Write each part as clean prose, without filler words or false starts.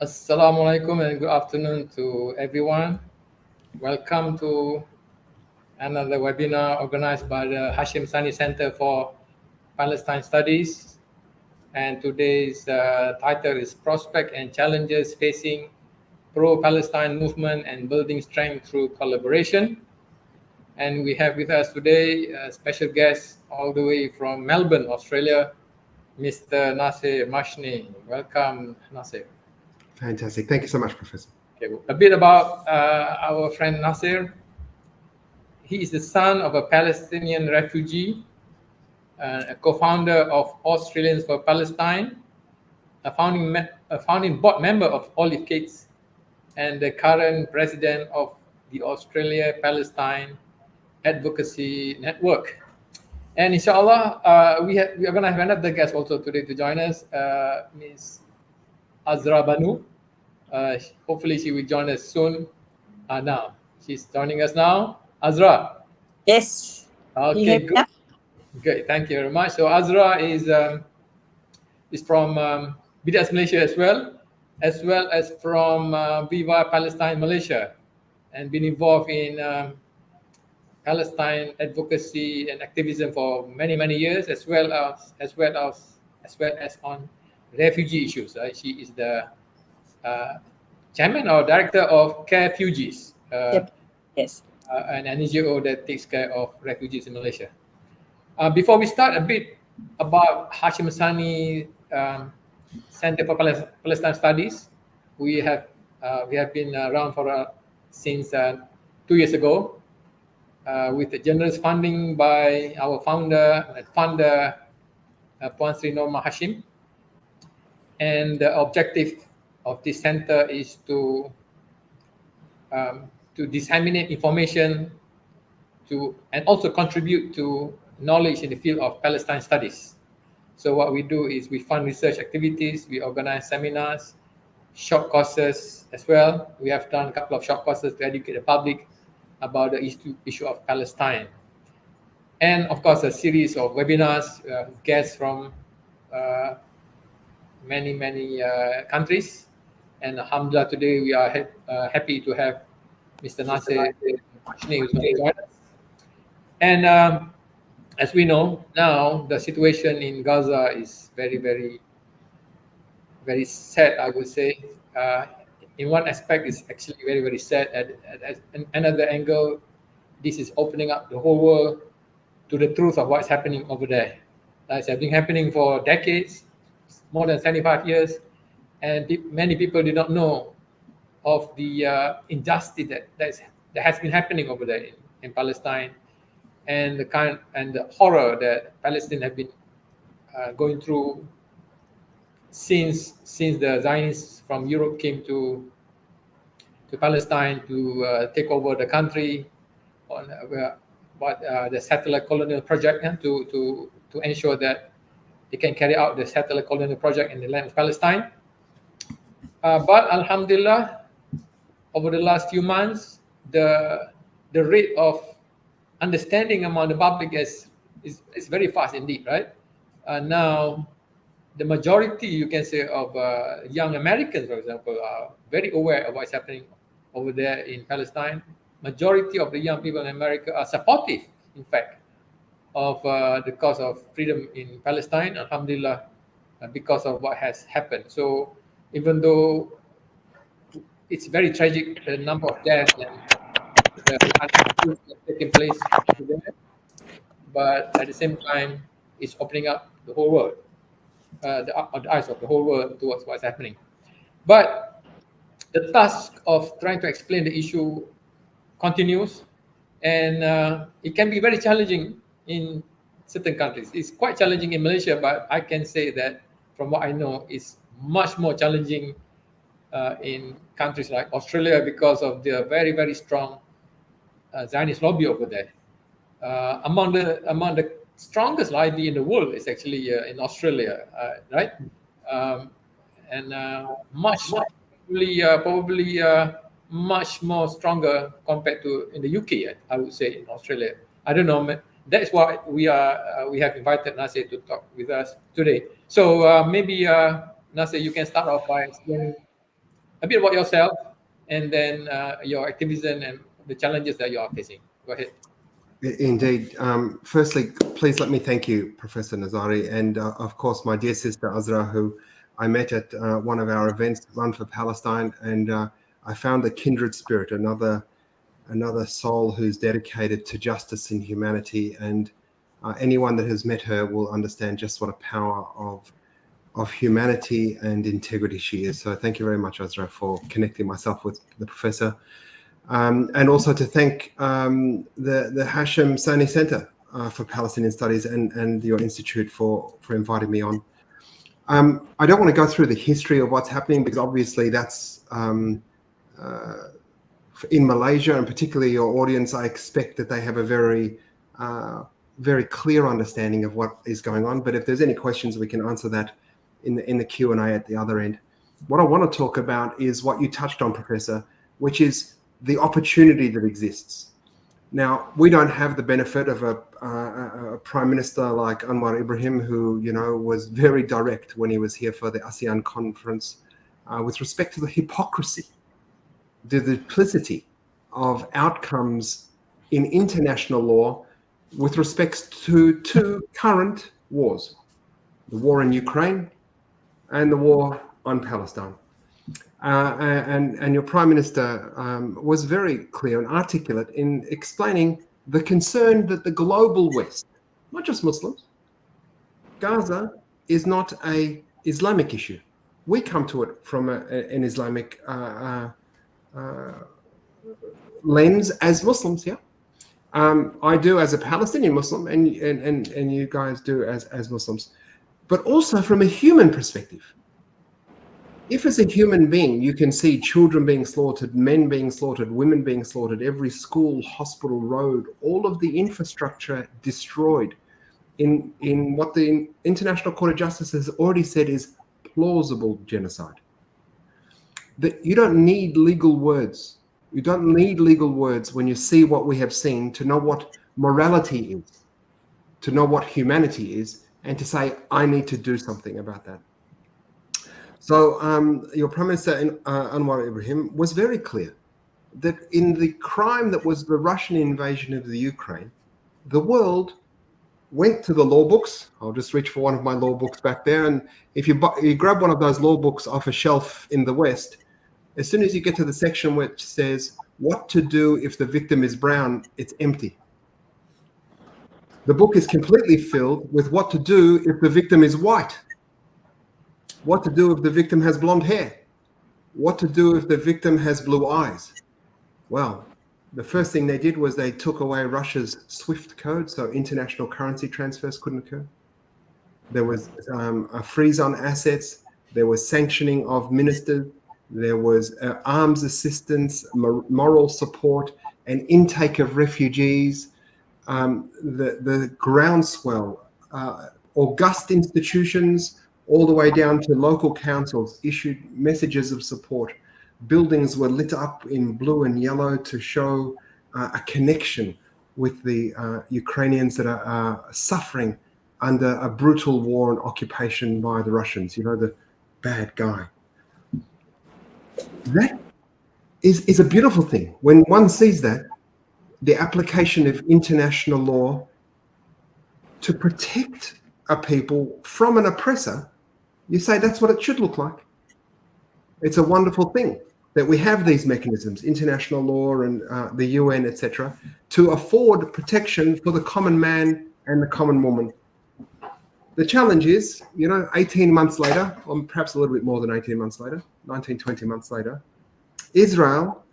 Assalamualaikum and good afternoon to everyone. Welcome to another webinar organized by the Hashim Sani Center for Palestine Studies. And today's title is Prospect and Challenges Facing Pro-Palestine Movement and Building Strength Through Collaboration. And we have with us today a special guest all the way from Melbourne, Australia, Mr. Nasir Mashni. Welcome, Nasir. Fantastic. Thank you so much, Professor. Okay, a bit about our friend Nasir. He is the son of a Palestinian refugee, a co-founder of Australians for Palestine, a founding board member of Olive Cakes, and the current president of the Australia-Palestine Advocacy Network. And inshallah, we are going to have another guest also today to join us, Ms. Azra Banu. Hopefully she will join us soon. Now, she's joining us now. Azra. Yes. Okay, good. Good, thank you very much. So Azra is from BDS Malaysia as well as from Viva Palestine Malaysia, and been involved in Palestine advocacy and activism for many years, as well as on refugee issues. She is the chairman or director of Care Fugees. Yes. An NGO that takes care of refugees in Malaysia. Before we start, a bit about Hashim Sani Center for Palestine Studies. We have been around since 2 years ago, with the generous funding by our founder and funder, Puan Sri Norma Hashim. And the objective of this center is to disseminate information and also contribute to knowledge in the field of Palestine studies. So what we do is we fund research activities, we organize seminars, short courses as well. We have done a couple of short courses to educate the public about the issue of Palestine. And of course, a series of webinars, guests from many countries. And alhamdulillah, today we are happy to have Mr. Nasir Mashni, who's going to join us. And as we know now, the situation in Gaza is very sad, I would say. In one aspect, it's actually very sad. At another angle, this is opening up the whole world to the truth of what's happening over there. It's been happening for decades, more than 75 years, and many people did not know of the injustice that has been happening over there in Palestine, and the horror that Palestine have been going through since the Zionists from Europe came to Palestine to take over the country on the satellite colonial project, to ensure that they can carry out the satellite colonial project in the land of Palestine. But alhamdulillah, over the last few months, the rate of understanding among the public is very fast indeed, right? Now, the majority, you can say, of young Americans, for example, are very aware of what's happening over there in Palestine. Majority of the young people in America are supportive, in fact, of the cause of freedom in Palestine, alhamdulillah, because of what has happened. So even though it's very tragic, the number of deaths and the activities that are taking place there, but at the same time, it's opening up the whole world, the eyes of the whole world towards what's happening. But the task of trying to explain the issue continues, and it can be very challenging in certain countries. It's quite challenging in Malaysia, but I can say that from what I know, it's much more challenging in countries like Australia because of the very strong Zionist lobby over there. Among the strongest lobby in the world is actually in Australia, right? Probably much more stronger compared to in the UK, I would say, in Australia. I don't know. That's why we have invited Nasir to talk with us today. So maybe Nasir, you can start off by explaining a bit about yourself, and then your activism and the challenges that you are facing. Go ahead. Indeed. Firstly, please let me thank you, Professor Nazari, and of course my dear sister Azra, who I met at one of our events, Run for Palestine, and I found a kindred spirit, another soul who's dedicated to justice and humanity. And anyone that has met her will understand just what a power of humanity and integrity she is. So thank you very much, Azra, for connecting myself with the professor. And also to thank the Hashem Sani Center for Palestinian Studies and your institute for inviting me on. I don't want to go through the history of what's happening, because obviously that's in Malaysia, and particularly your audience, I expect that they have a very clear understanding of what is going on. But if there's any questions, we can answer that in the Q&A at the other end. What I want to talk about is what you touched on, Professor, which is the opportunity that exists. Now, we don't have the benefit of a prime minister like Anwar Ibrahim, who, you know, was very direct when he was here for the ASEAN conference with respect to the hypocrisy, the duplicity of outcomes in international law with respect to two current wars, the war in Ukraine and the war on Palestine. And your Prime Minister was very clear and articulate in explaining the concern that the global West, not just Muslims, Gaza is not an Islamic issue. We come to it from an Islamic lens as Muslims, yeah. I do as a Palestinian Muslim, and you guys do as Muslims, but also from a human perspective. If as a human being you can see children being slaughtered, men being slaughtered, women being slaughtered, every school, hospital, road, all of the infrastructure destroyed in what the International Court of Justice has already said is plausible genocide. That you don't need legal words. You don't need legal words when you see what we have seen to know what morality is, to know what humanity is, and to say, I need to do something about that. So your Prime Minister Anwar Ibrahim was very clear that in the crime that was the Russian invasion of the Ukraine, the world went to the law books. I'll just reach for one of my law books back there. And if you grab one of those law books off a shelf in the West, as soon as you get to the section which says what to do if the victim is brown, it's empty. The book is completely filled with what to do if the victim is white. What to do if the victim has blonde hair? What to do if the victim has blue eyes? Well, the first thing they did was they took away Russia's SWIFT code, so international currency transfers couldn't occur. There was a freeze on assets. There was sanctioning of ministers. There was arms assistance, moral support, and intake of refugees. The groundswell, august institutions, all the way down to local councils issued messages of support. Buildings were lit up in blue and yellow to show a connection with the Ukrainians that are suffering under a brutal war and occupation by the Russians, you know, the bad guy. That is a beautiful thing. When one sees that, the application of international law to protect a people from an oppressor, you say that's what it should look like. It's a wonderful thing that we have these mechanisms, international law and the UN, etc., to afford protection for the common man and the common woman. The challenge is, you know, 18 months later, or perhaps a little bit more than 18 months later, 19, 20 months later, Israel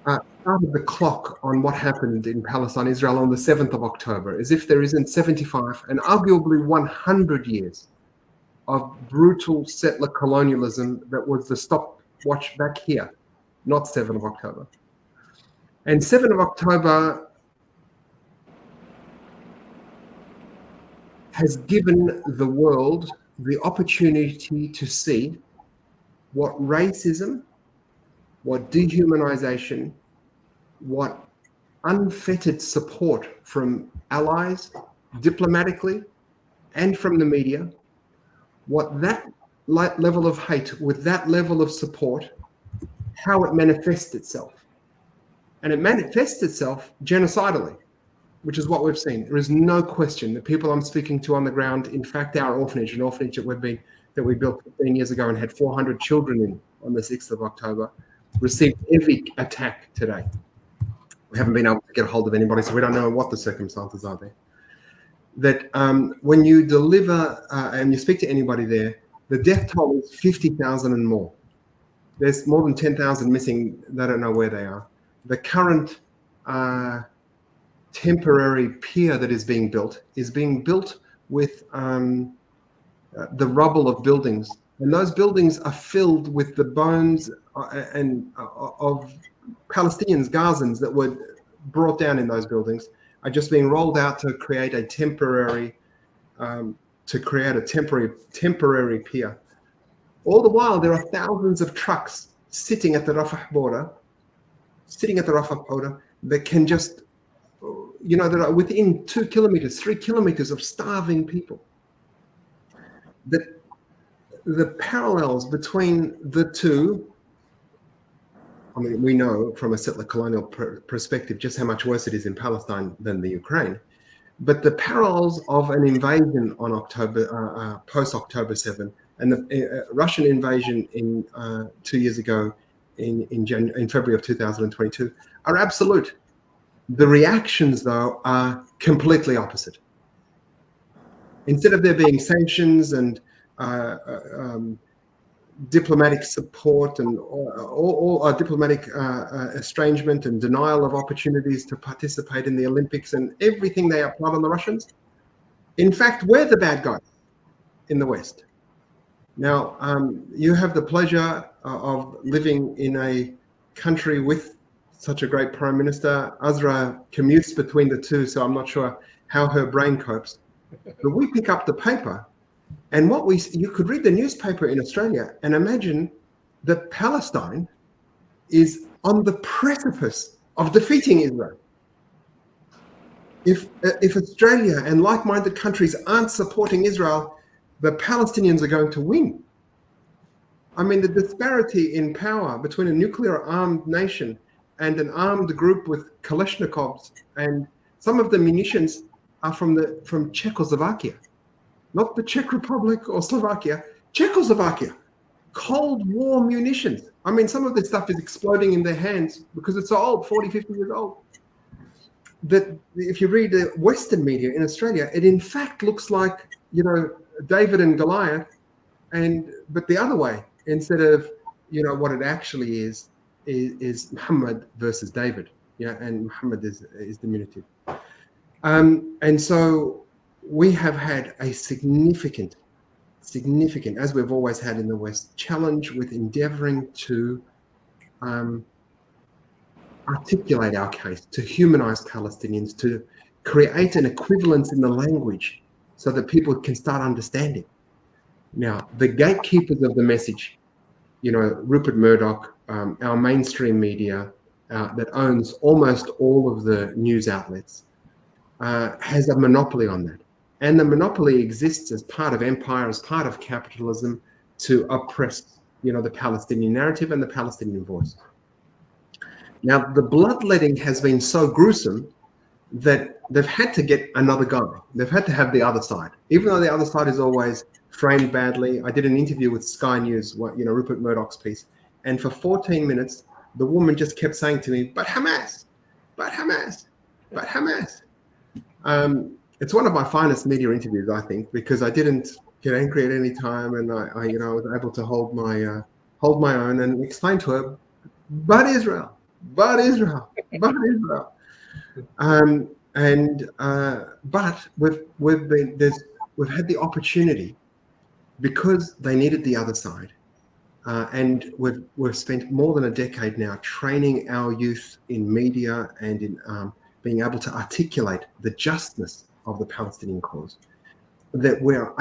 started the clock on what happened in Palestine, Israel, on the 7th of October, as if there isn't 75 and arguably 100 years of brutal settler colonialism that was the stopwatch back here, not 7th of October. And 7th of October has given the world the opportunity to see what racism, what dehumanization, what unfettered support from allies, diplomatically, and from the media, what that level of hate, with that level of support, how it manifests itself. And it manifests itself genocidally, which is what we've seen. There is no question. The people I'm speaking to on the ground, in fact, our orphanage, an orphanage that we built 15 years ago and had 400 children in on the 6th of October, received every attack today. We haven't been able to get a hold of anybody, so we don't know what the circumstances are there. That when you deliver and you speak to anybody there, the death toll is 50,000 and more. There's more than 10,000 missing. They don't know where they are. The current temporary pier that is being built with the rubble of buildings. And those buildings are filled with the bones of Palestinians, Gazans that were brought down in those buildings, are just being rolled out to create a temporary pier. All the while, there are thousands of trucks sitting at the Rafah border, that can just, that are within 2 kilometers, 3 kilometers of starving people. The parallels between the two, I mean, we know from a settler colonial perspective just how much worse it is in Palestine than the Ukraine, but the parallels of an invasion on post-October 7 and the Russian invasion in 2 years ago in February of 2022 are absolute. The reactions, though, are completely opposite. Instead of there being sanctions and diplomatic support and all diplomatic estrangement and denial of opportunities to participate in the Olympics and everything they applied on the Russians, in fact, we're the bad guys in the West. Now, you have the pleasure of living in a country with such a great prime minister. Azra commutes between the two, so I'm not sure how her brain copes. But we pick up the paper, and you could read the newspaper in Australia and imagine that Palestine is on the precipice of defeating Israel. If Australia and like-minded countries aren't supporting Israel, the Palestinians are going to win. I mean, the disparity in power between a nuclear-armed nation and an armed group with Kalashnikovs, and some of the munitions are from Czechoslovakia, not the Czech Republic or Slovakia, Czechoslovakia. Cold War munitions. I mean, some of this stuff is exploding in their hands because it's so old, 40, 50 years old. That if you read the Western media in Australia, it in fact looks like, David and Goliath, but the other way, instead of, what it actually is Muhammad versus David. Yeah, and Muhammad is diminutive. And so we have had a significant, as we've always had in the West, challenge with endeavoring to articulate our case, to humanize Palestinians, to create an equivalence in the language so that people can start understanding. Now, the gatekeepers of the message, Rupert Murdoch, our mainstream media that owns almost all of the news outlets, has a monopoly on that. And the monopoly exists as part of empire, as part of capitalism, to oppress, the Palestinian narrative and the Palestinian voice. Now, the bloodletting has been so gruesome that they've had to get another guy. They've had to have the other side, even though the other side is always framed badly. I did an interview with Sky News, Rupert Murdoch's piece, and for 14 minutes, the woman just kept saying to me, "But Hamas, but Hamas, but Hamas." It's one of my finest media interviews, I think, because I didn't get angry at any time, and I was able to hold my own and explain to her, "But Israel, but Israel, but Israel." But we've had the opportunity, because they needed the other side, and we've spent more than a decade now training our youth in media and in being able to articulate the justness of the Palestinian cause, that we're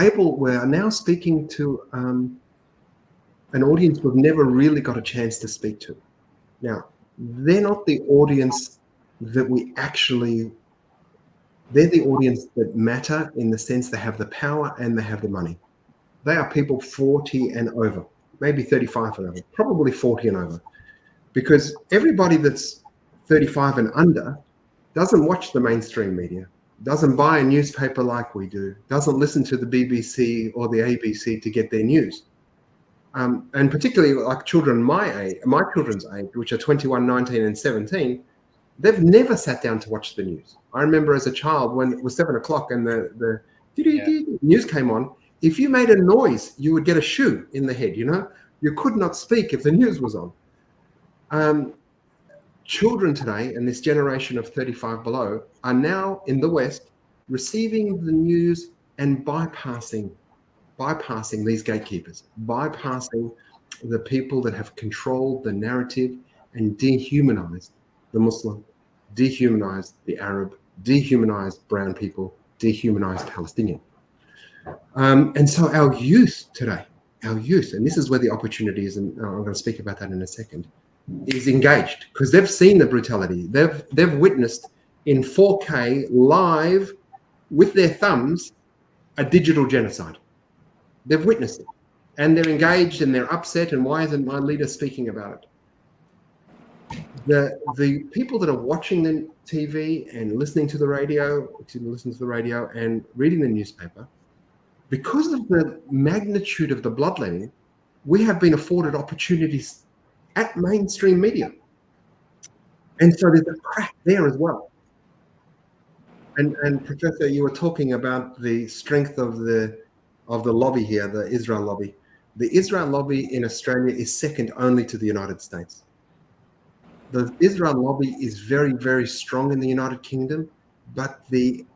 now speaking to an audience we've never really got a chance to speak to. Now, they're not the audience that they're the audience that matter in the sense they have the power and they have the money. they are people 40 and over, maybe 35 and over, probably 40 and over. Because everybody that's 35 and under doesn't watch the mainstream media, doesn't buy a newspaper like we do, doesn't listen to the BBC or the ABC to get their news. And particularly like children my children's age, which are 21, 19, and 17, they've never sat down to watch the news. I remember as a child when it was 7 o'clock and the news came on, if you made a noise, you would get a shoe in the head, you know? You could not speak if the news was on. Children today, and this generation of 35 below, are now in the West receiving the news and bypassing these gatekeepers, bypassing the people that have controlled the narrative and dehumanized the Muslim, dehumanized the Arab, dehumanized brown people, dehumanized Palestinian. And so our youth today, and this is where the opportunity is, and I'm going to speak about that in a second, is engaged because they've seen the brutality. They've witnessed in 4K live with their thumbs a digital genocide. They've witnessed it, and they're engaged and they're upset. And why isn't my leader speaking about it? The people that are watching the TV and listening to the radio, and reading the newspaper, because of the magnitude of the bloodletting, we have been afforded opportunities at mainstream media, and so there's a crack there as well. And Professor, you were talking about the strength of the lobby here, the Israel lobby. The Israel lobby in Australia is second only to the United States. The Israel lobby is very, very strong in the United Kingdom, but the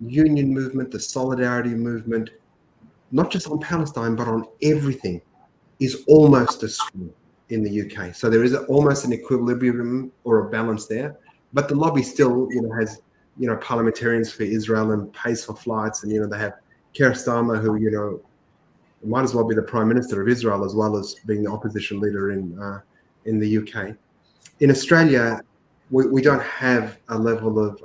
union movement, the solidarity movement, not just on Palestine, but on everything, is almost as strong in the UK. So there is almost an equilibrium or a balance there, but the lobby still, has, parliamentarians for Israel and pays for flights, and they have Keir Starmer, who might as well be the Prime Minister of Israel as well as being the opposition leader in the UK. In Australia, we don't have a level of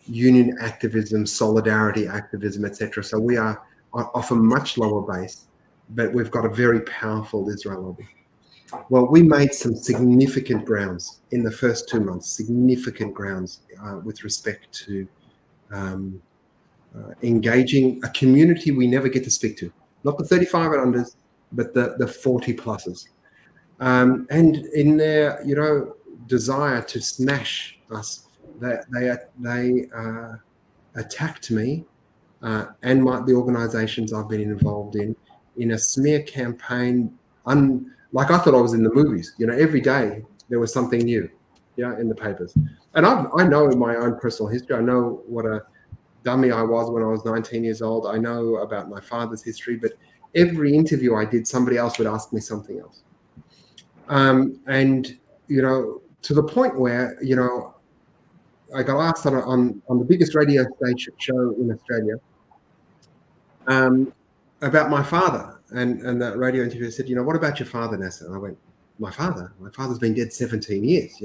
union activism, solidarity activism, etc. So we are off a much lower base, but we've got a very powerful Israel lobby. Well, we made some significant grounds in the first 2 months, with respect to engaging a community we never get to speak to, not the 35 and unders, but the 40 pluses. And in their, desire to smash us, they attacked me and the organisations I've been involved in a smear campaign. Like I thought I was in the movies. Every day there was something new, in the papers. And I know my own personal history. I know what a dummy I was when I was 19 years old. I know about my father's history, but every interview I did, somebody else would ask me something else. And to the point where I got asked on the biggest radio station show in Australia about my father, and that radio interviewer said, what about your father, Nasser? And I went, my father's been dead 17 years.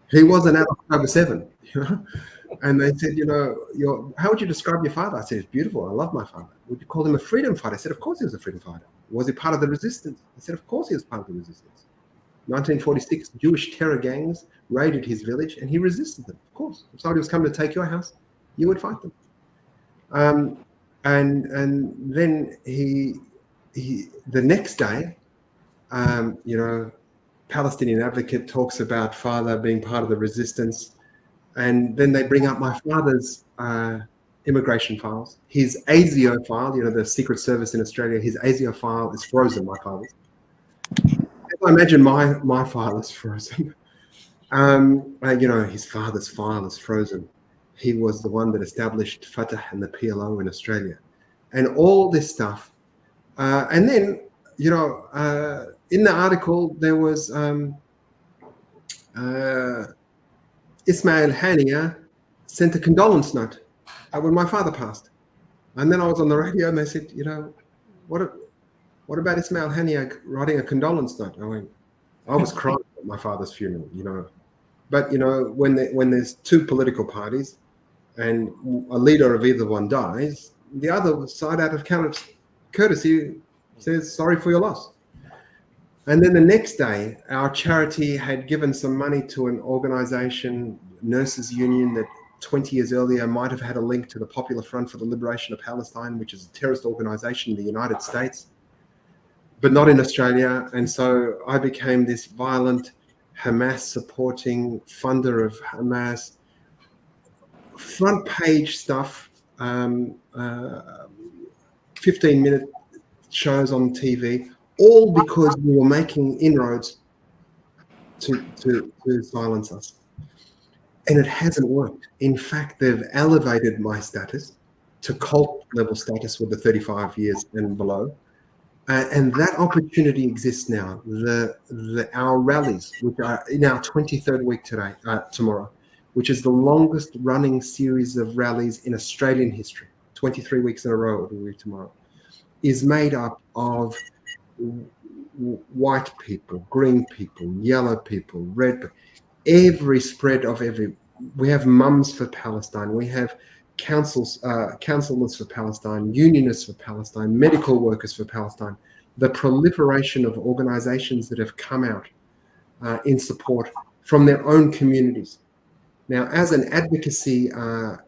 He wasn't at October 7. And they said, how would you describe your father? I said, he's beautiful. I love my father. Would you call him a freedom fighter? I said, of course he was a freedom fighter. Was he part of the resistance? I said, of course he was part of the resistance. 1946, Jewish terror gangs raided his village and he resisted them, of course. If somebody was coming to take your house, you would fight them. And then he the next day, Palestinian Advocate talks about father being part of the resistance. And then they bring up my father's immigration files. His ASIO file, the Secret Service in Australia, his ASIO file is frozen, my father's. I imagine my file is frozen. His father's file is frozen. He was the one that established Fatah and the PLO in Australia. And all this stuff. And then, in the article, there was Ismail Haniyeh sent a condolence note when my father passed. And then I was on the radio and they said, what about Ismail Haniyeh writing a condolence note? I was crying at my father's funeral, But, when there's two political parties and a leader of either one dies, the other side, out of courtesy, says sorry for your loss. And then the next day, our charity had given some money to an organization, Nurses Union, that 20 years earlier might have had a link to the Popular Front for the Liberation of Palestine, which is a terrorist organization in the United States, but not in Australia. And so I became this violent Hamas supporting funder of Hamas, front page stuff, 15-minute shows on TV, all because we were making inroads to silence us. And it hasn't worked. In fact, they've elevated my status to cult level status with the 35 years and below. And that opportunity exists now. Our rallies, which are in our 23rd week tomorrow, which is the longest running series of rallies in Australian history, 23 weeks in a row, it will be tomorrow, is made up of white people, green people, yellow people, red people, every spread of we have mums for Palestine, we have councillors for Palestine, unionists for Palestine, medical workers for Palestine. The proliferation of organizations that have come out in support from their own communities. Now, as an advocacy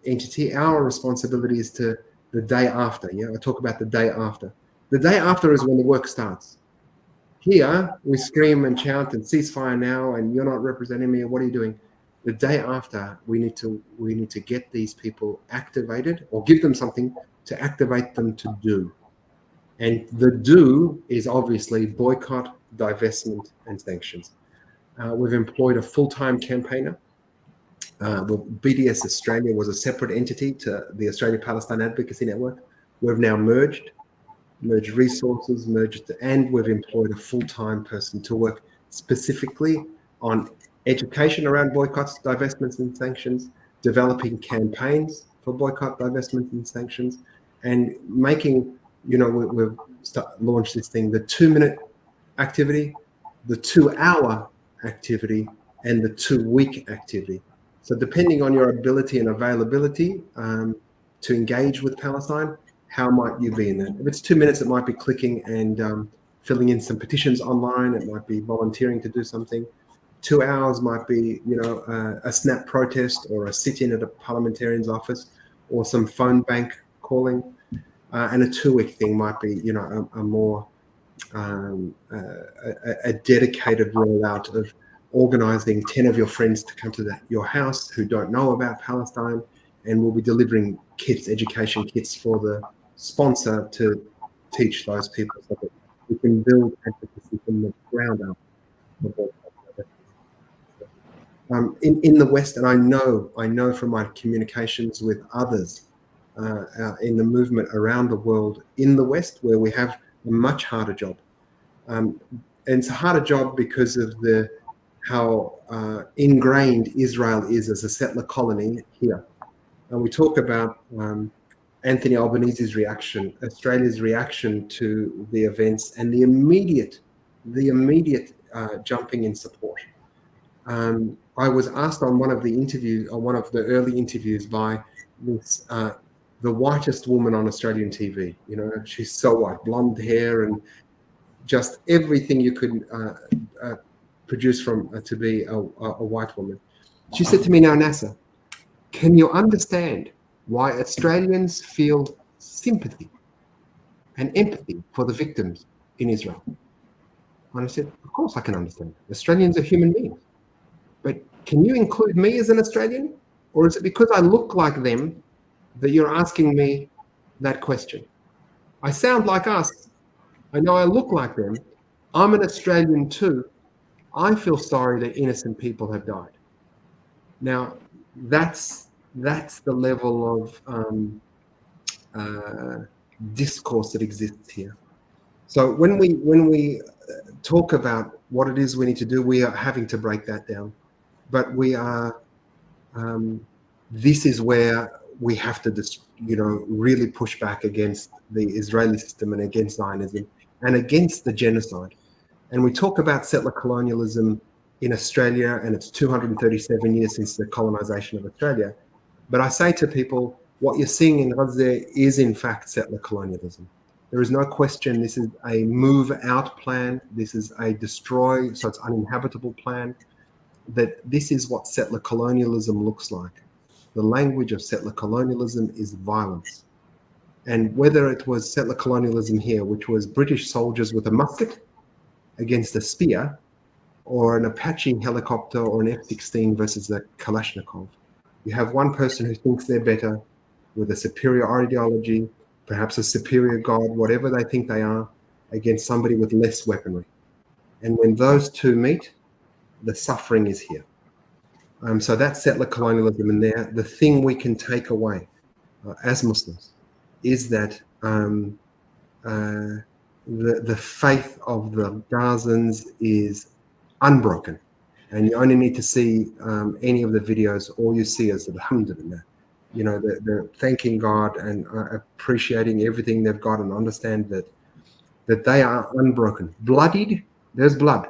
entity, our responsibility is to the day after. Yeah, I talk about the day after. The day after is when the work starts. Here, we scream and chant and ceasefire now, and you're not representing me, or what are you doing? The day after, we need to get these people activated, or give them something to activate them to do. And the do is obviously boycott, divestment, and sanctions. We've employed a full-time campaigner. BDS Australia was a separate entity to the Australia-Palestine Advocacy Network. We've now merged resources, and we've employed a full-time person to work specifically on education around boycotts, divestments, and sanctions, developing campaigns for boycott, divestments, and sanctions, and making, we've launched this thing, the 2-minute activity, the 2-hour activity, and the 2-week activity. So depending on your ability and availability to engage with Palestine, how might you be in that? If it's 2 minutes, it might be clicking and filling in some petitions online. It might be volunteering to do something. 2 hours might be, a snap protest or a sit-in at a parliamentarian's office or some phone bank calling. And a 2-week thing might be, a more a dedicated rollout of organizing 10 of your friends to come to your house who don't know about Palestine, and we'll be delivering kits, education kits for the sponsor to teach those people so that we can build advocacy from the ground up. In the West, and I know from my communications with others in the movement around the world in the West, where we have a much harder job. And it's a harder job because of how ingrained Israel is as a settler colony here. And we talk about Anthony Albanese's reaction, Australia's reaction to the events, and the immediate jumping in support. I was asked on one of the early interviews by this, the whitest woman on Australian TV. She's so white, blonde hair, and just everything you could produce to be a white woman. She said to me, "Now, Nasser, can you understand why Australians feel sympathy and empathy for the victims in Israel?" And I said, "Of course I can understand. Australians are human beings. But can you include me as an Australian? Or is it because I look like them that you're asking me that question? I sound like us. I know I look like them. I'm an Australian too. I feel sorry that innocent people have died." Now, that's the level of discourse that exists here. So when we talk about what it is we need to do, we are having to break that down. But we are. This is where we have to really push back against the Israeli system and against Zionism and against the genocide. And we talk about settler colonialism in Australia, and it's 237 years since the colonization of Australia. But I say to people, What you're seeing in Gaza is in fact settler colonialism. There is no question this is a move out plan. This is a destroy, so it's uninhabitable plan. That this is what settler colonialism looks like. The language of settler colonialism is violence. And whether it was settler colonialism here, which was British soldiers with a musket against a spear, or an Apache helicopter or an F-16 versus a Kalashnikov, you have one person who thinks they're better with a superior ideology, perhaps a superior God, whatever they think they are, against somebody with less weaponry. And when those two meet, the suffering is here. So that's settler colonialism in there. The thing we can take away as Muslims is that the faith of the Gazans is unbroken. And you only need to see any of the videos. All you see is alhamdulillah. You know, they're thanking God and appreciating everything they've got, and understand that they are unbroken. Bloodied, there's blood,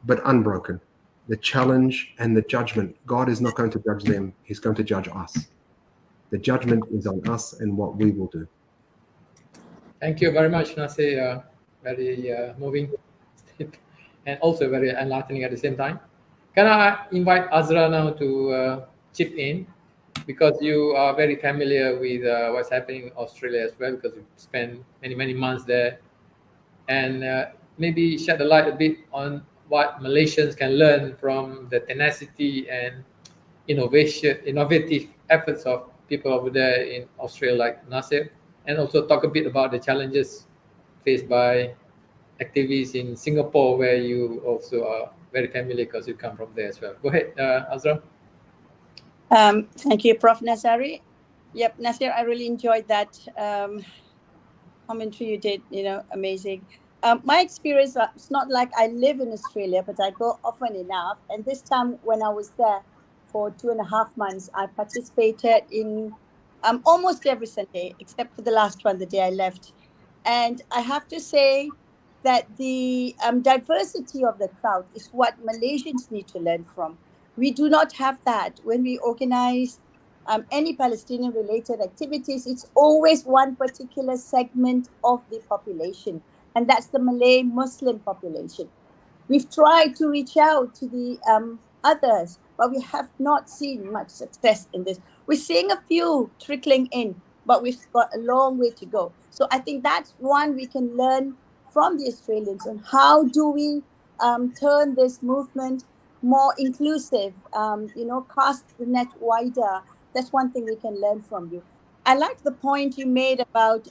but unbroken. The challenge and the judgment, God is not going to judge them. He's going to judge us. The judgment is on us and what we will do. Thank you very much, Nasir. Very moving and also very enlightening at the same time. Can I invite Azra now to chip in, because you are very familiar with what's happening in Australia as well, because you spent many months there, and maybe shed the light a bit on what Malaysians can learn from the tenacity and innovative efforts of people over there in Australia like Nasir, and also talk a bit about the challenges faced by activists in Singapore, where you also are very familiar because you come from there as well. Go ahead, Azra. Thank you, Prof. Nasari. Yep, Nasir, I really enjoyed that commentary you did, amazing. My experience, it's not like I live in Australia, but I go often enough. And this time when I was there for 2.5 months, I participated in almost every Sunday, except for the last one, the day I left. And I have to say that the diversity of the crowd is what Malaysians need to learn from. We do not have that. When we organize any Palestinian-related activities, it's always one particular segment of the population, and that's the Malay Muslim population. We've tried to reach out to the others, but we have not seen much success in this. We're seeing a few trickling in, but we've got a long way to go. So I think that's one we can learn from the Australians on how do we turn this movement more inclusive, cast the net wider. That's one thing we can learn from you. I like the point you made about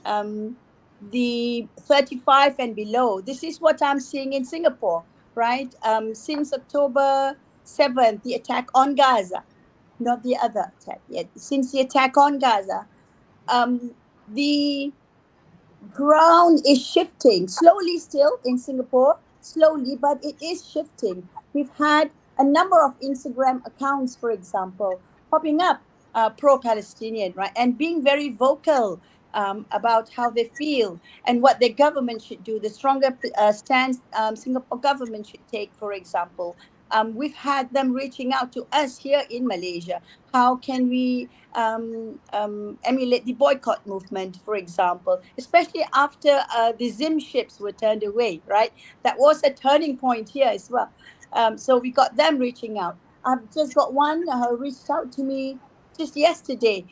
the 35 and below. This is what I'm seeing in Singapore, right? Since October 7th, the attack on Gaza, not the other attack yet. Since the attack on Gaza, the ground is shifting slowly still in Singapore, slowly, but it is shifting. We've had a number of Instagram accounts, for example, popping up pro-Palestinian, right, and being very vocal about how they feel and what their government should do, the stronger stance Singapore government should take, for example. We've had them reaching out to us here in Malaysia. How can we emulate the boycott movement, for example, especially after the Zim ships were turned away, right? That was a turning point here as well. So we got them reaching out. I've just got one who reached out to me just yesterday.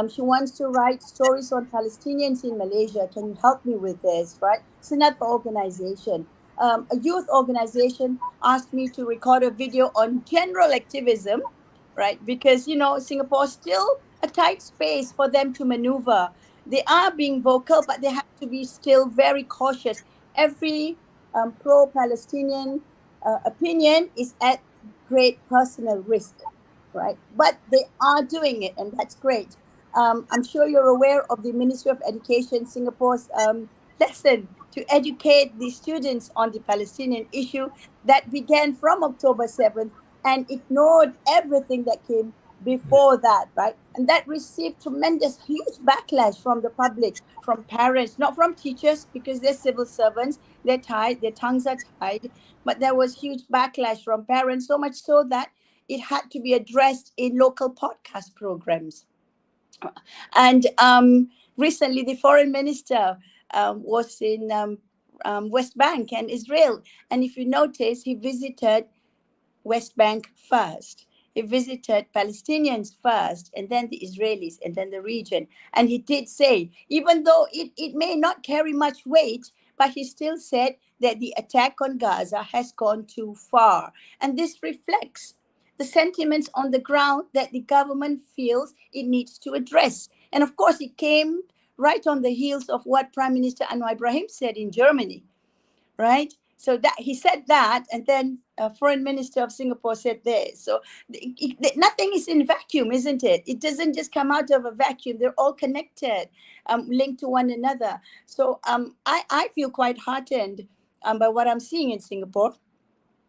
She wants to write stories on Palestinians in Malaysia. Can you help me with this, right? It's another organization. A youth organization asked me to record a video on general activism, right? Because, Singapore is still a tight space for them to maneuver. They are being vocal, but they have to be still very cautious. Every pro-Palestinian opinion is at great personal risk, right? But they are doing it, and that's great. I'm sure you're aware of the Ministry of Education Singapore's lesson to educate the students on the Palestinian issue that began from October 7th and ignored everything that came before that, right? And that received tremendous, huge backlash from the public, from parents, not from teachers, because they're civil servants, they're tied, their tongues are tied, but there was huge backlash from parents, so much so that it had to be addressed in local podcast programs. And recently, the foreign minister was in West Bank and Israel. And if you notice, he visited West Bank first. He visited Palestinians first, and then the Israelis, and then the region. And he did say, even though it may not carry much weight, but he still said that the attack on Gaza has gone too far. And this reflects the sentiments on the ground that the government feels it needs to address. And of course, it came right on the heels of what Prime Minister Anwar Ibrahim said in Germany, right? So that he said that, and then Foreign Minister of Singapore said this. So nothing is in vacuum, isn't it? It doesn't just come out of a vacuum. They're all connected, linked to one another. So I feel quite heartened by what I'm seeing in Singapore.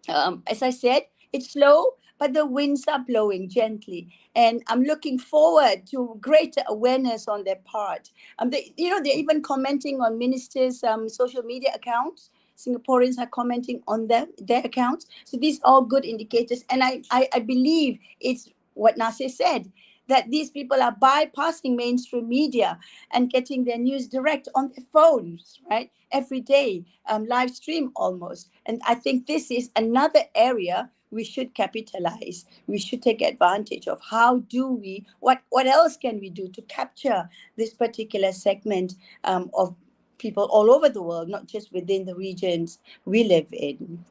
As I said, it's slow, but the winds are blowing gently, and I'm looking forward to greater awareness on their part. They're even commenting on ministers' social media accounts. Singaporeans are commenting on their accounts. So these are all good indicators, and I believe it's what Nasir said, that these people are bypassing mainstream media and getting their news direct on their phones, right? Every day, live stream almost. And I think this is another area we should capitalize. We should take advantage of. How do we, what else can we do to capture this particular segment of people all over the world, not just within the regions we live in?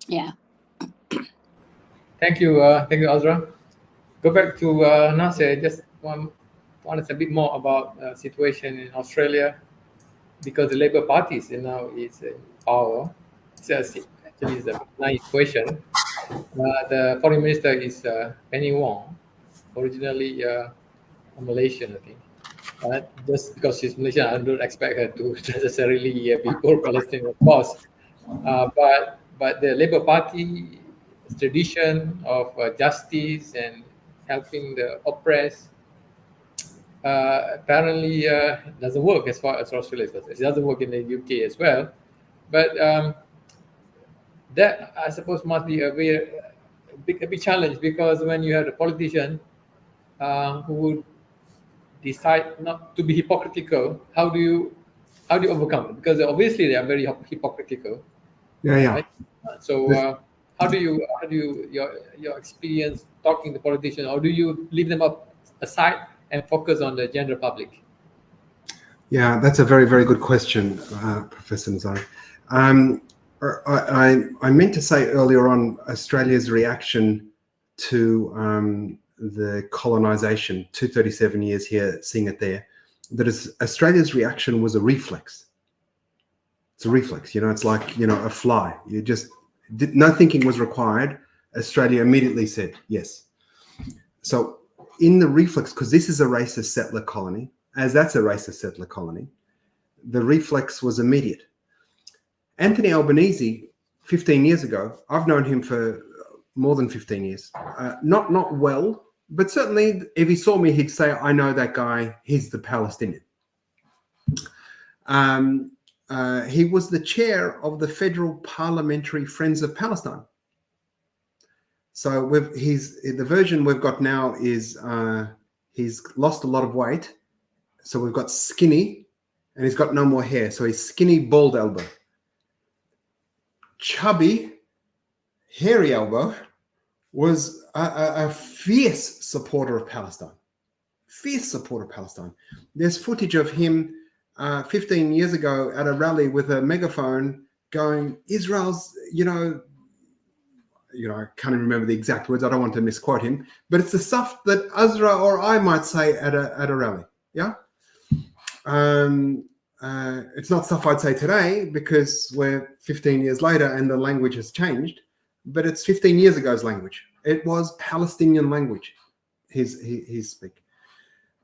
Yeah. Thank you, Azra. Go back to Nasir. Just want us a bit more about situation in Australia, because the Labour Party is now is in power. Actually, it's a nice question. The foreign minister is Penny Wong, originally a Malaysian, I think. Just because she's Malaysian, I don't expect her to necessarily be pro-Palestinian, of course. But the Labour Party tradition of justice and helping the oppressed apparently doesn't work as far as Australia is concerned. It doesn't work in the UK as well. But that, I suppose, must be a big challenge, because when you have a politician who would decide not to be hypocritical, how do you overcome it? Because obviously they are very hypocritical, Yeah. right? So how do you your experience talking to politicians, or do you leave them up aside and focus on the general public? Yeah, that's a very, very good question, Professor Nazari. I meant to say earlier on Australia's reaction to the colonisation, 237 years here, seeing it there, that is, Australia's reaction was a reflex. It's a reflex, it's like, a fly. You just, no thinking was required. Australia immediately said yes. So in the reflex, because this is a racist settler colony, as that's a racist settler colony, the reflex was immediate. Anthony Albanese, 15 years ago, I've known him for more than 15 years. Not well, but certainly if he saw me, he'd say, I know that guy, he's the Palestinian. He was the chair of the Federal Parliamentary Friends of Palestine. So the version we've got now is he's lost a lot of weight. So we've got skinny, and he's got no more hair. So he's skinny, bald elbow. Chubby, hairy elbow was a fierce supporter of Palestine. Fierce supporter of Palestine. There's footage of him 15 years ago at a rally with a megaphone going, Israel's, I can't even remember the exact words. I don't want to misquote him, but it's the stuff that Azra or I might say at a rally. Yeah. It's not stuff I'd say today because we're 15 years later and the language has changed, but it's 15 years ago's language. It was Palestinian language, his speak.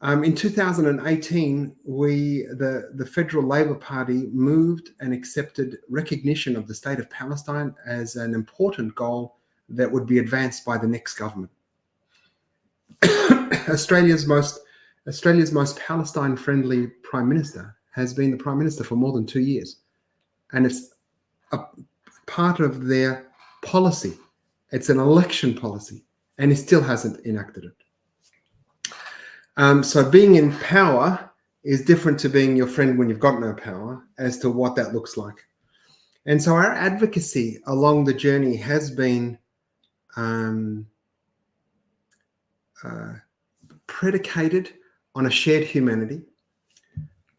In 2018, the Federal Labor Party moved and accepted recognition of the state of Palestine as an important goal that would be advanced by the next government. Australia's most Palestine-friendly Prime Minister has been the Prime Minister for more than 2 years. And it's a part of their policy. It's an election policy. And he still hasn't enacted it. So being in power is different to being your friend when you've got no power, as to what that looks like. And so our advocacy along the journey has been predicated on a shared humanity,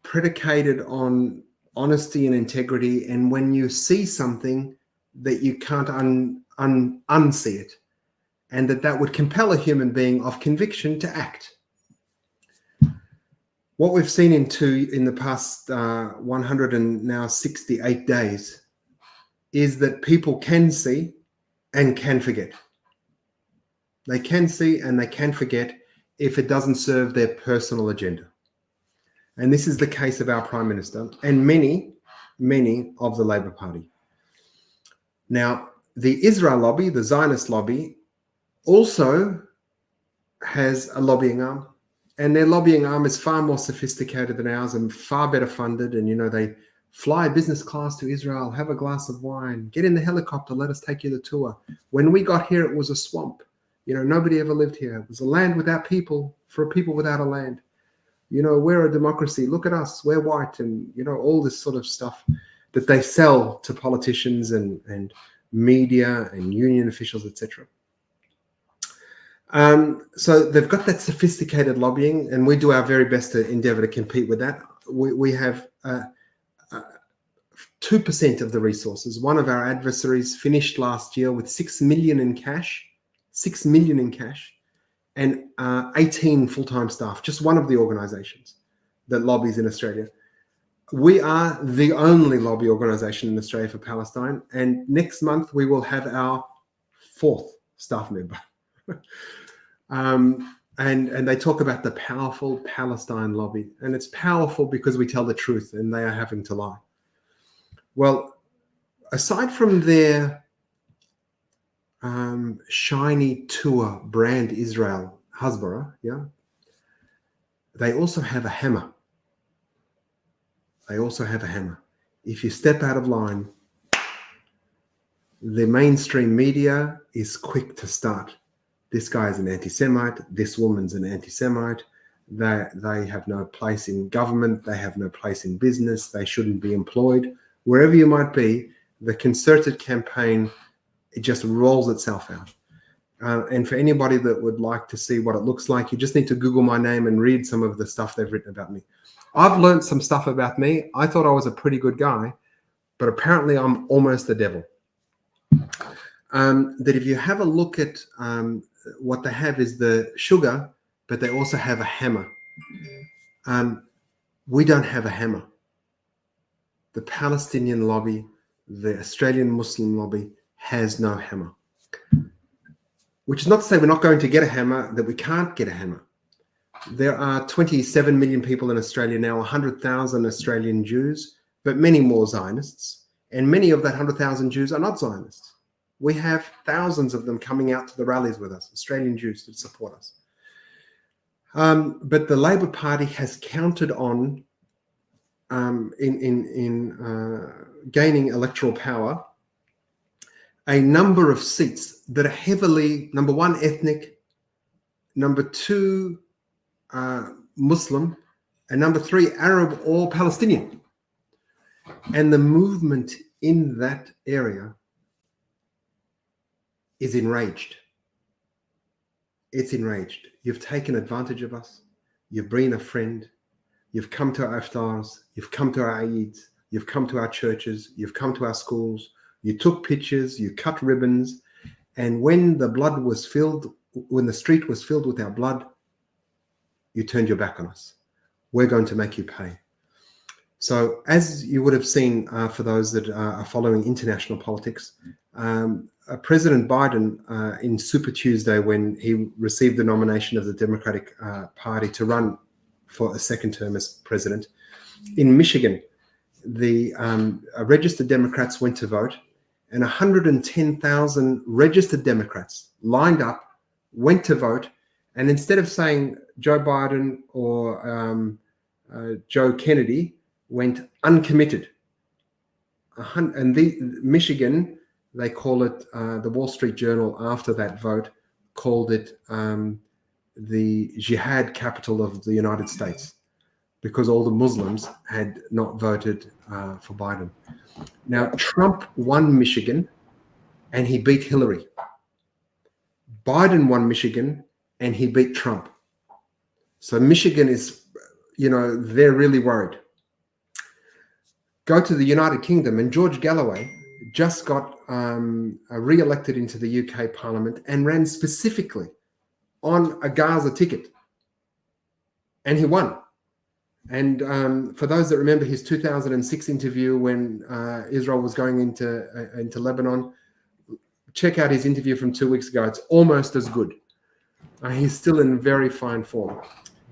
predicated on honesty and integrity, and when you see something that you can't unsee it, and that would compel a human being of conviction to act. What we've seen in the past 168 days is that people can see and can forget. They can see and they can forget if it doesn't serve their personal agenda. And this is the case of our Prime Minister and many of the Labour Party. Now, the Israel lobby, the Zionist lobby, also has a lobbying arm. And their lobbying arm is far more sophisticated than ours and far better funded. And, they fly business class to Israel, have a glass of wine, get in the helicopter, let us take you the tour. When we got here, it was a swamp. Nobody ever lived here. It was a land without people, for a people without a land. We're a democracy. Look at us. We're white. And, all this sort of stuff that they sell to politicians and media and union officials, etc. So they've got that sophisticated lobbying, and we do our very best to endeavor to compete with that. We have 2% of the resources. One of our adversaries finished last year with 6 million in cash, and 18 full-time staff, just one of the organizations that lobbies in Australia. We are the only lobby organization in Australia for Palestine, and next month we will have our 4th staff member. And they talk about the powerful Palestine lobby, and it's powerful because we tell the truth and they are having to lie. Well, aside from their shiny tour brand Israel Hasbara, they also have a hammer. If you step out of line, the mainstream media is quick to start. This guy is an anti-Semite. This woman's an anti-Semite. They have no place in government. They have no place in business. They shouldn't be employed. Wherever you might be, the concerted campaign, it just rolls itself out. And for anybody that would like to see what it looks like, you just need to Google my name and read some of the stuff they've written about me. I've learned some stuff about me. I thought I was a pretty good guy, but apparently I'm almost the devil. That if you have a look at what they have is the sugar, but they also have a hammer. We don't have a hammer. The Palestinian lobby, the Australian Muslim lobby has no hammer. Which is not to say we're not going to get a hammer, that we can't get a hammer. There are 27 million people in Australia now, 100,000 Australian Jews, but many more Zionists. And many of that 100,000 Jews are not Zionists. We have thousands of them coming out to the rallies with us, Australian Jews that support us. But the Labor Party has counted on, in gaining electoral power, a number of seats that are heavily, number one, ethnic, number two, Muslim, and number three, Arab or Palestinian. And the movement in that area is enraged. It's enraged. You've taken advantage of us. You've been a friend. You've come to our iftars. You've come to our Eids. You've come to our churches. You've come to our schools. You took pictures. You cut ribbons. And when the blood was filled, when the street was filled with our blood, you turned your back on us. We're going to make you pay. So as you would have seen, for those that are following international politics, President Biden in Super Tuesday, when he received the nomination of the Democratic Party to run for a second term as president, in Michigan, the registered Democrats went to vote, and 110,000 registered Democrats lined up, went to vote, and instead of saying Joe Biden or Joe Kennedy, went uncommitted. And Michigan, they call it, the Wall Street Journal after that vote called it the jihad capital of the United States, because all the Muslims had not voted for Biden. Now, Trump won Michigan and he beat Hillary. Biden won Michigan and he beat Trump. So Michigan is, they're really worried. Go to the United Kingdom, and George Galloway just got re-elected into the UK Parliament and ran specifically on a Gaza ticket. And he won. And for those that remember his 2006 interview when Israel was going into Lebanon, check out his interview from 2 weeks ago. It's almost as good. He's still in very fine form.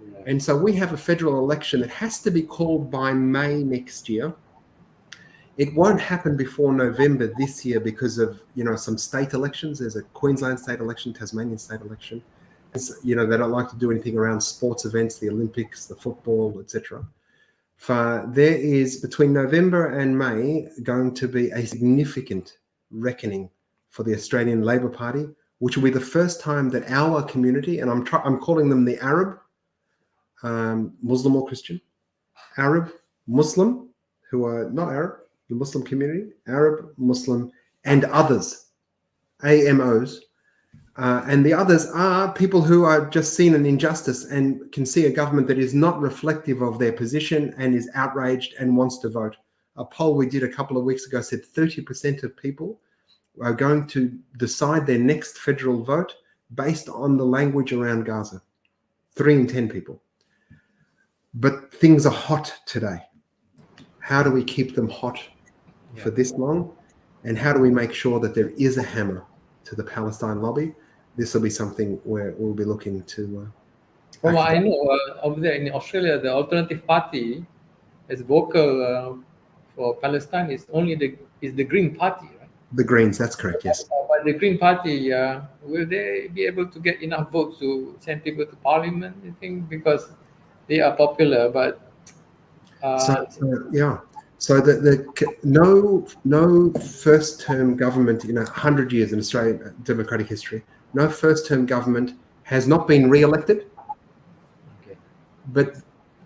Yeah. And so we have a federal election that has to be called by May next year. It won't happen before November this year because of, some state elections. There's a Queensland state election, Tasmanian state election. They don't like to do anything around sports events, the Olympics, the football, etc. There is, between November and May, going to be a significant reckoning for the Australian Labor Party, which will be the first time that our community, and I'm calling them the Arab, Muslim or Christian, Arab, Muslim, who are not Arab, the Muslim community, Arab, Muslim, and others, AMOs. And the others are people who are just seen an injustice and can see a government that is not reflective of their position and is outraged and wants to vote. A poll we did a couple of weeks ago said 30% of people are going to decide their next federal vote based on the language around Gaza. 3 in 10 people. But things are hot today. How do we keep them hot for this long? And how do we make sure that there is a hammer to the Palestine lobby? This will be something where we'll be looking to. Well, I know over there in Australia, the Alternative Party is vocal for Palestine. Is the Green Party, right? The Greens, that's correct. Yes. But the Green Party, will they be able to get enough votes to send people to Parliament? I think because they are popular, but So no first-term government in 100 years in Australian democratic history, no first-term government has not been re-elected. Okay. But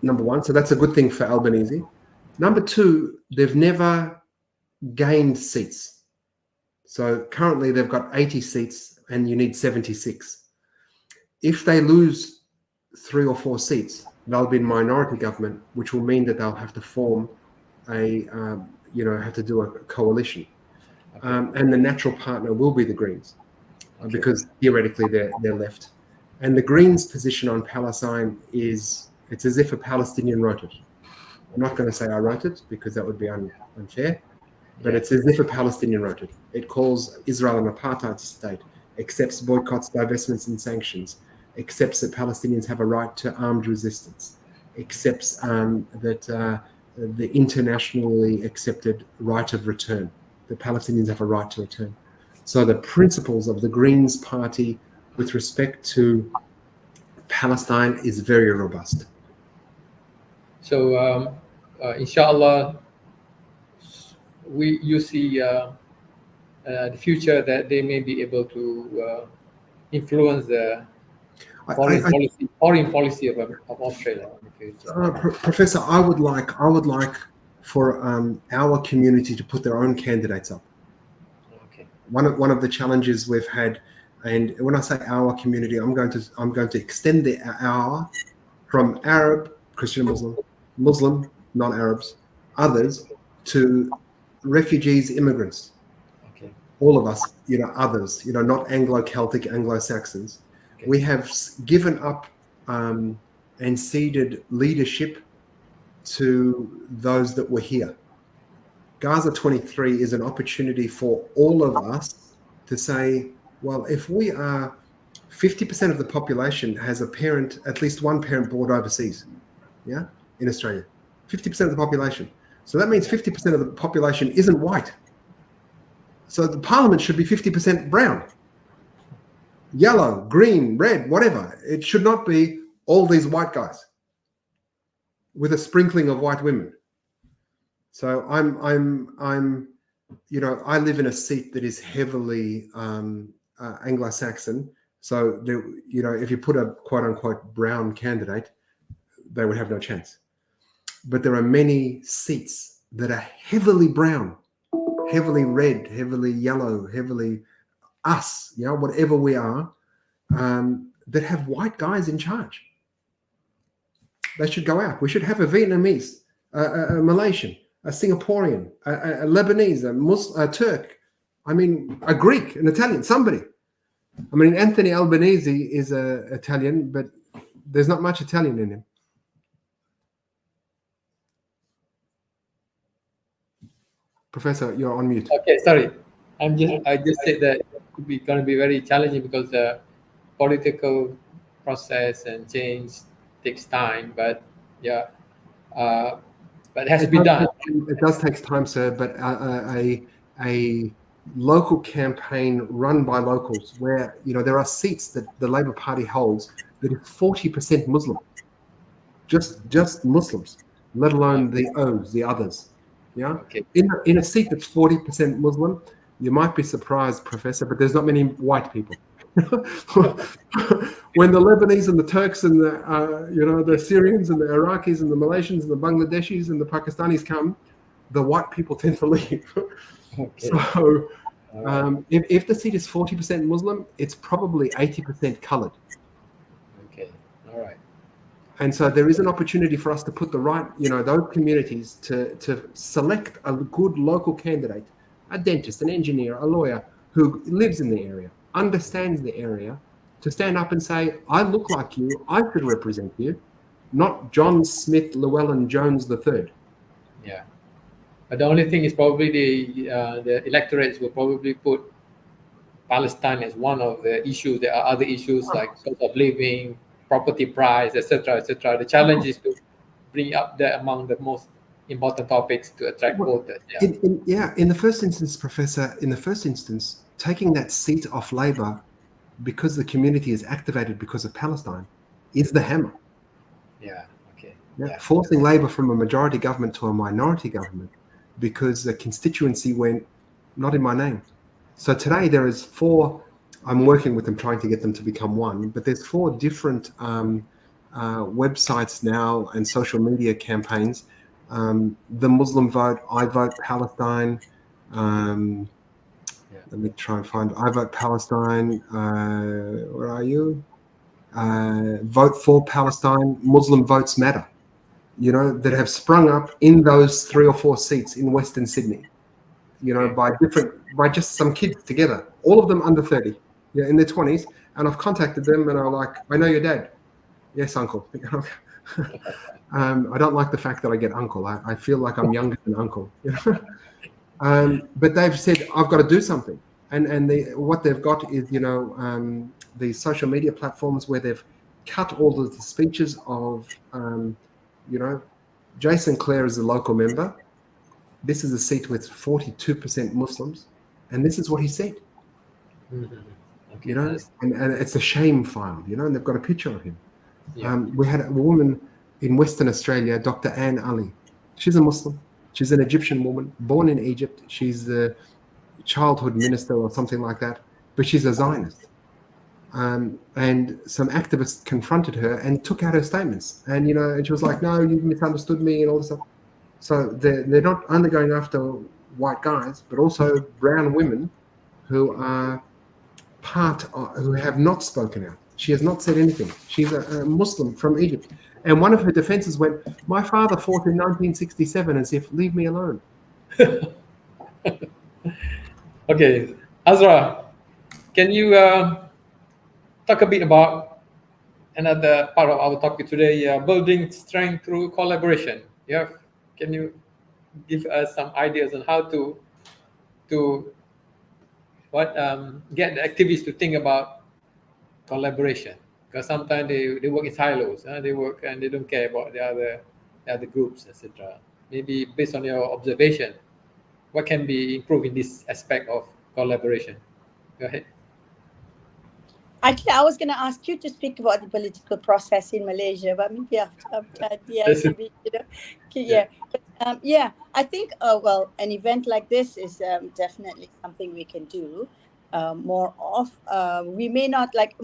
number one, so that's a good thing for Albanese. Number two, they've never gained seats. So currently they've got 80 seats and you need 76. If they lose 3 or 4 seats, they'll be in minority government, which will mean that they'll have to form have to do a coalition. Okay. And the natural partner will be the Greens, because theoretically they're left. And the Greens' position on Palestine it's as if a Palestinian wrote it. I'm not going to say I wrote it because that would be unfair, but it's as if a Palestinian wrote it. It calls Israel an apartheid state, accepts boycotts, divestments, and sanctions, accepts that Palestinians have a right to armed resistance, accepts that the internationally accepted right of return. The Palestinians have a right to return. So the principles of the Greens Party with respect to Palestine is very robust. So, inshallah, you see the future that they may be able to influence the foreign policy of Australia in the future. Professor, I would like for our community to put their own candidates up. Okay. One of the challenges we've had, and when I say our community, I'm going to extend the our from Arab, Christian, Muslim, non-Arabs, others, to refugees, immigrants. Okay. All of us, others, not Anglo-Celtic, Anglo-Saxons. Okay. We have given up and ceded leadership to those that were here. Gaza 23 is an opportunity for all of us to say, well, if we are 50% of the population has a parent, at least one parent born overseas, in Australia, 50% of the population. So that means 50% of the population isn't white. So the parliament should be 50% brown, yellow, green, red, whatever. It should not be all these white guys with a sprinkling of white women. So I live in a seat that is heavily Anglo-Saxon, So, if you put a quote unquote brown candidate, they would have no chance. But there are many seats that are heavily brown, heavily red, heavily yellow, heavily us, whatever we are, that have white guys in charge. They should go out. We should have a Vietnamese, a Malaysian, a Singaporean, a Lebanese, a Turk. I mean, a Greek, an Italian, somebody. I mean, Anthony Albanese is Italian, but there's not much Italian in him. Professor, you're on mute. Okay, sorry. I just said that it could be going to be very challenging because the political process and change takes time. But yeah, but it has to be done. It does take time, sir. But a local campaign run by locals, where there are seats that the Labor Party holds that is 40% Muslim, just Muslims, let alone the others. Yeah. Okay. In a seat that's 40% Muslim, you might be surprised, Professor, but there's not many white people. When the Lebanese and the Turks and the Syrians and the Iraqis and the Malaysians and the Bangladeshis and the Pakistanis come, the white people tend to leave. Okay. So if the seat is 40% Muslim, it's probably 80% colored. Okay. All right. And so there is an opportunity for us to put the right, those communities to select a good local candidate, a dentist, an engineer, a lawyer who lives in the area, understands the area, to stand up and say, I look like you, I could represent you, not John Smith Llewellyn Jones III. Yeah. But the only thing is probably the electorates will probably put Palestine as one of the issues. There are other issues like cost of living, property price, etc., etc. The challenge is to bring up that among the most important topics to attract voters. Yeah. In the first instance, Professor, taking that seat off Labor because the community is activated because of Palestine is the hammer. Yeah. Okay. Yeah. Forcing Labor from a majority government to a minority government because the constituency went not in my name. So today there is 4. I'm working with them, trying to get them to become one. But there's 4 different websites now and social media campaigns. The Muslim Vote, I Vote Palestine. Let me try and find. I Vote Palestine. Where are you? Vote for Palestine. Muslim Votes Matter. That have sprung up in those 3 or 4 seats in Western Sydney. By just some kids together, all of them under 30. Yeah, in their 20s, and I've contacted them, and I'm like, I know your dad. Yes, uncle. I don't like the fact that I get uncle. I feel like I'm younger than uncle. But they've said I've got to do something, and what they've got is the social media platforms where they've cut all of the speeches of Jason Clare is a local member. This is a seat with 42% Muslims, and this is what he said. Mm-hmm. And it's a shame file, and they've got a picture of him. Yeah. We had a woman in Western Australia, Dr. Anne Ali. She's a Muslim. She's an Egyptian woman, born in Egypt. She's a childhood minister or something like that, but she's a Zionist. And some activists confronted her and took out her statements. And, and she was like, no, you misunderstood me and all this stuff. So they're not only going after white guys, but also brown women who are who have not spoken out. She has not said anything. She's a Muslim from Egypt. And one of her defenses went, my father fought in 1967 as if, leave me alone. Okay. Azra, can you talk a bit about another part of our topic today, building strength through collaboration? Yeah. Can you give us some ideas on how to get the activists to think about collaboration? Because sometimes they work in silos. They work and they don't care about the other groups, etc. Maybe based on your observation, what can be improved in this aspect of collaboration? Go ahead. Actually, I was going to ask you to speak about the political process in Malaysia, but maybe after I think an event like this is definitely something we can do. more of. We may not like,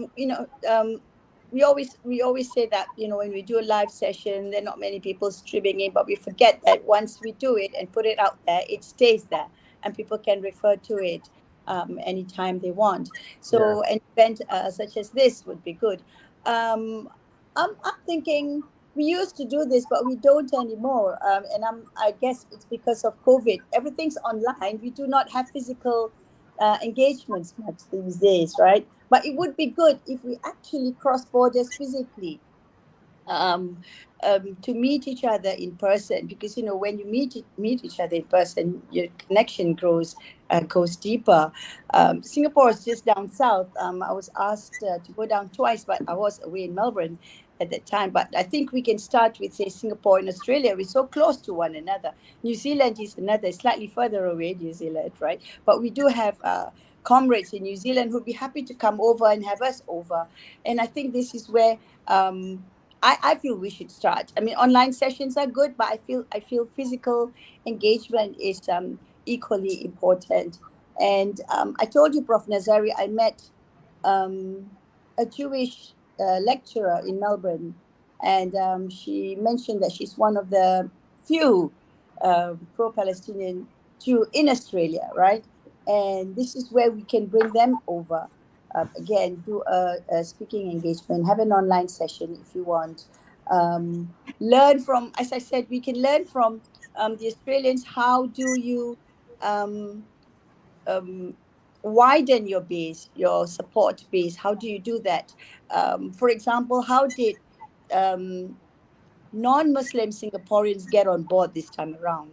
we always say that, when we do a live session, there are not many people streaming in, but we forget that once we do it and put it out there, it stays there, and people can refer to it anytime they want. So an event such as this would be good. I'm thinking we used to do this, but we don't anymore. And I guess it's because of COVID. Everything's online. We do not have physical engagements much these days, right? But it would be good if we actually cross borders physically, um, to meet each other in person, because when you meet each other in person, your connection goes deeper. Singapore is just down south. I was asked to go down twice, but I was away in Melbourne at that time. But I think we can start with, say, Singapore and Australia. We're so close to one another. New Zealand is another, slightly further away, New Zealand, right? But we do have comrades in New Zealand who'd be happy to come over and have us over. And I think this is where I feel we should start. I mean, online sessions are good, but I feel physical engagement is equally important. And I told you, Prof. Nazari, I met a Jewish lecturer in Melbourne, and she mentioned that she's one of the few pro-Palestinian Jew in Australia, right? And this is where we can bring them over. Again, do a speaking engagement, have an online session if you want. Learn from, as I said, we can learn from the Australians. How do you um, widen your base, your support base? How do you do that? For example, how did non-Muslim Singaporeans get on board this time around?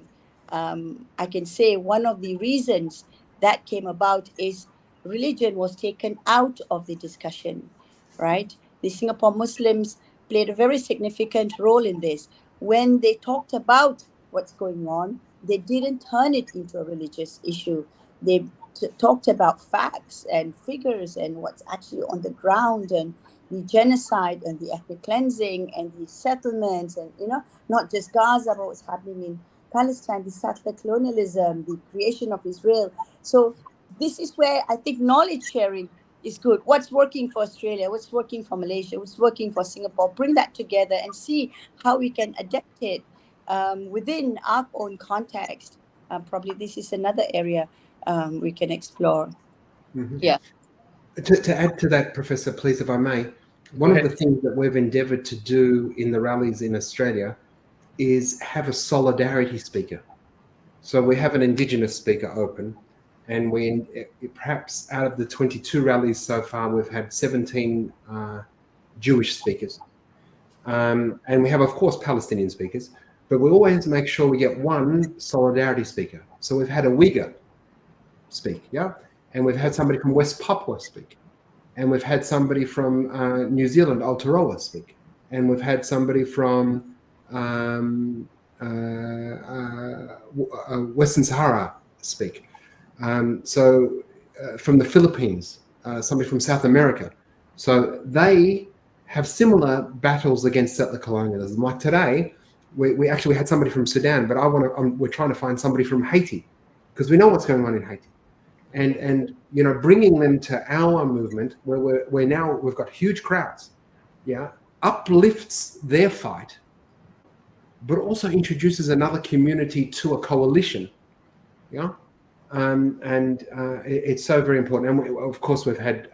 I can say one of the reasons that came about is religion was taken out of the discussion, right? The Singapore Muslims played a very significant role in this. When they talked about what's going on, they didn't turn it into a religious issue. They talked about facts and figures and what's actually on the ground, and the genocide and the ethnic cleansing and the settlements, and not just Gaza, but what's happening in Palestine, the settler colonialism, the creation of Israel. So this is where I think knowledge sharing is good. What's working for Australia, what's working for Malaysia, what's working for Singapore, bring that together and see how we can adapt it within our own context. Probably this is another area we can explore. Mm-hmm. Yeah. To add to that, Professor, please, if I may, one of the things that we've endeavoured to do in the rallies in Australia is have a solidarity speaker. So we have an Indigenous speaker open, and we perhaps out of the 22 rallies so far, we've had 17 Jewish speakers. And we have, of course, Palestinian speakers, but we always make sure we get one solidarity speaker. So we've had a Uyghur speak, and we've had somebody from West Papua speak, and we've had somebody from New Zealand, Aotearoa, speak, and we've had somebody from Western Sahara speak. So from the Philippines, somebody from South America. So they have similar battles against settler colonialism. Like today, we actually had somebody from Sudan, but we're trying to find somebody from Haiti, because we know what's going on in Haiti. And bringing them to our movement, where we've got huge crowds, uplifts their fight, but also introduces another community to a coalition, it's so very important. And of course, we've had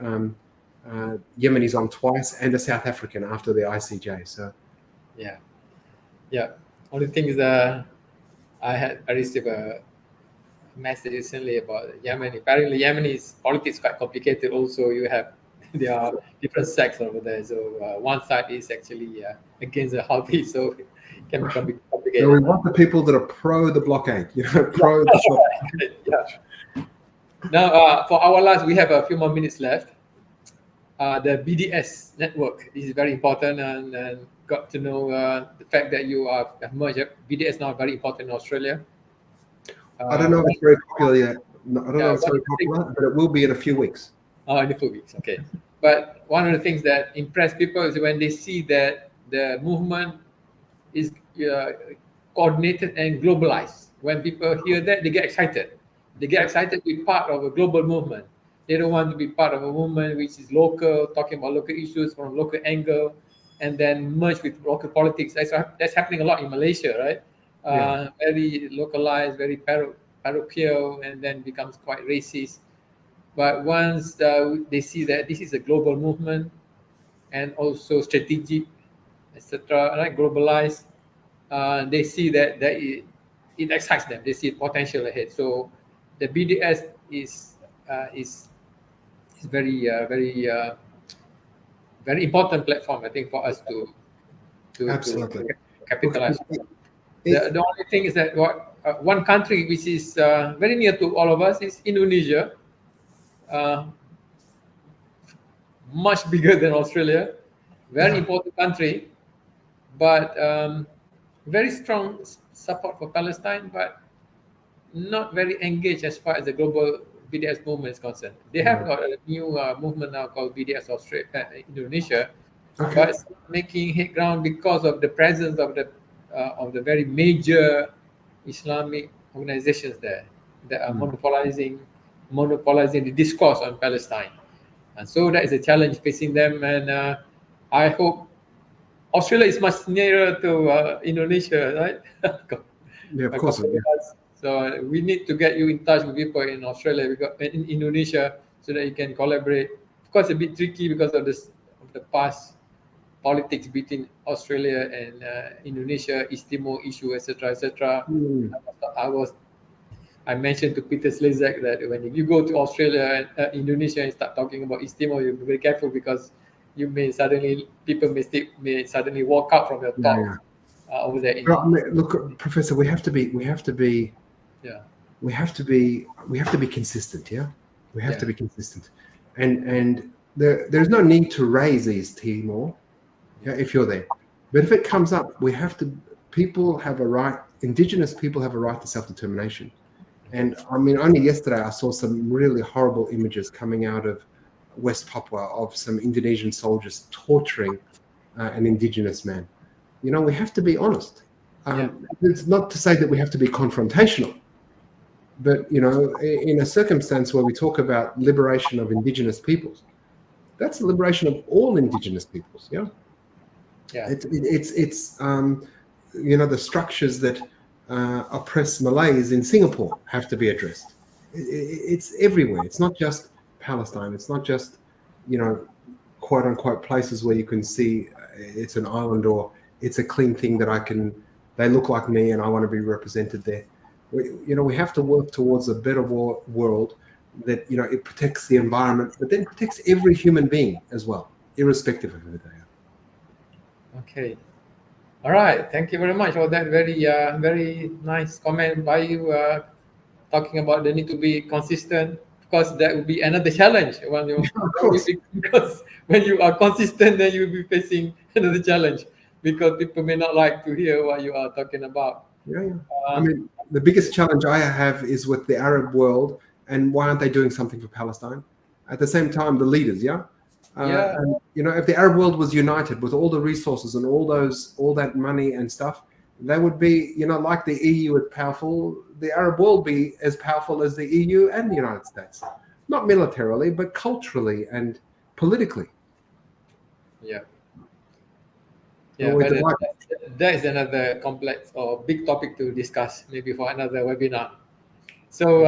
Yemenis on twice, and a South African after the ICJ. So, Only thing is, I received a message recently about Yemen. Apparently, Yemeni's politics quite complicated. Also, there are different sects over there. So one side is actually against the Houthi, so it can become complicated. So we want the people that are pro the blockade, pro the blockade. Now, for our last, we have a few more minutes left. The BDS network, this is very important, and got to know the fact that you have merged. BDS now very important in Australia. I don't know if it's very popular yet. No, I don't know if it's very popular, but it will be in a few weeks. Oh, in a few weeks, okay. But one of the things that impress people is when they see that the movement is coordinated and globalized. When people hear that, they get excited. They get excited to be part of a global movement. They don't want to be part of a movement which is local, talking about local issues from a local angle, and then merge with local politics. That's happening a lot in Malaysia, right? Very localized, very parochial, and then becomes quite racist. But once they see that this is a global movement and also strategic, etc., right, globalized, they see that it excites them. They see potential ahead. So the BDS is very important platform, I think, for us Absolutely. to capitalize. Look, The only thing is that one country which is very near to all of us is Indonesia, much bigger than Australia, very important country, but very strong support for Palestine, but not very engaged as far as the global BDS movement is concerned. They have got a new movement now called BDS Indonesia, but it's not making head ground because of the presence of the very major Islamic organizations there that are monopolizing the discourse on Palestine, and so that is a challenge facing them. And I hope Australia is much nearer to Indonesia, right? Yeah, of course. So we need to get you in touch with people in Australia, in Indonesia, so that you can collaborate. Of course, a bit tricky because of the past politics between Australia and Indonesia, East Timor issue, etc., etc. I mentioned to Peter Slezak that when you go to Australia and Indonesia and start talking about East Timor, you be very careful because people may suddenly walk out from your talk over there. Look, Professor, we have to be consistent. Yeah, we have to be consistent, and there's no need to raise East Timor, if you're there. But if it comes up, Indigenous people have a right to self-determination. And I mean, only yesterday I saw some really horrible images coming out of West Papua of some Indonesian soldiers torturing an Indigenous man. We have to be honest. It's not to say that we have to be confrontational, but in a circumstance where we talk about liberation of Indigenous peoples, that's the liberation of all Indigenous peoples. It's the structures that oppress Malays in Singapore have to be addressed. It's everywhere. It's not just Palestine. It's not just quote unquote places where you can see it's an island or it's a clean thing that they look like me and I want to be represented there. We have to work towards a better world that it protects the environment, but then protects every human being as well, irrespective of who they are. Okay. All right. Thank you very much for that very nice comment by you, talking about the need to be consistent. Of course, that would be another challenge because when you are consistent, then you will be facing another challenge because people may not like to hear what you are talking about. I mean, the biggest challenge I have is with the Arab world, and why aren't they doing something for Palestine? At the same time, the leaders, and, if the Arab world was united with all the resources and all that money and stuff, they would be, like the EU is powerful, the Arab world be as powerful as the EU and the United States. Not militarily, but culturally and politically. But that is another complex or big topic to discuss, maybe for another webinar. So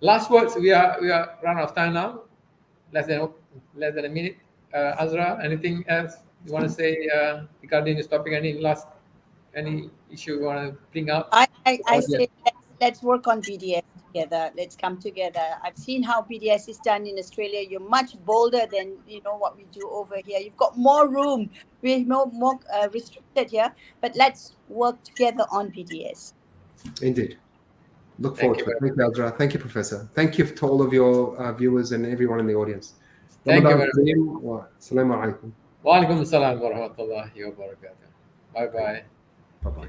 last words, we are run out of time now. Less than a minute. Azra, anything else you want to say regarding this topic? Any issue you want to bring up? I say let's work on BDS together. Let's come together. I've seen how BDS is done in Australia. You're much bolder than what we do over here. You've got more room. We're more restricted here. But let's work together on BDS. Indeed. Look forward to it. Thank you, Azra. Thank you, Professor. Thank you to all of your viewers and everyone in the audience. Thank you very much. Assalamu alaikum. Wa alaikum assalam wa rahmatullahi wa barakatuh. Bye-bye. Bye-bye.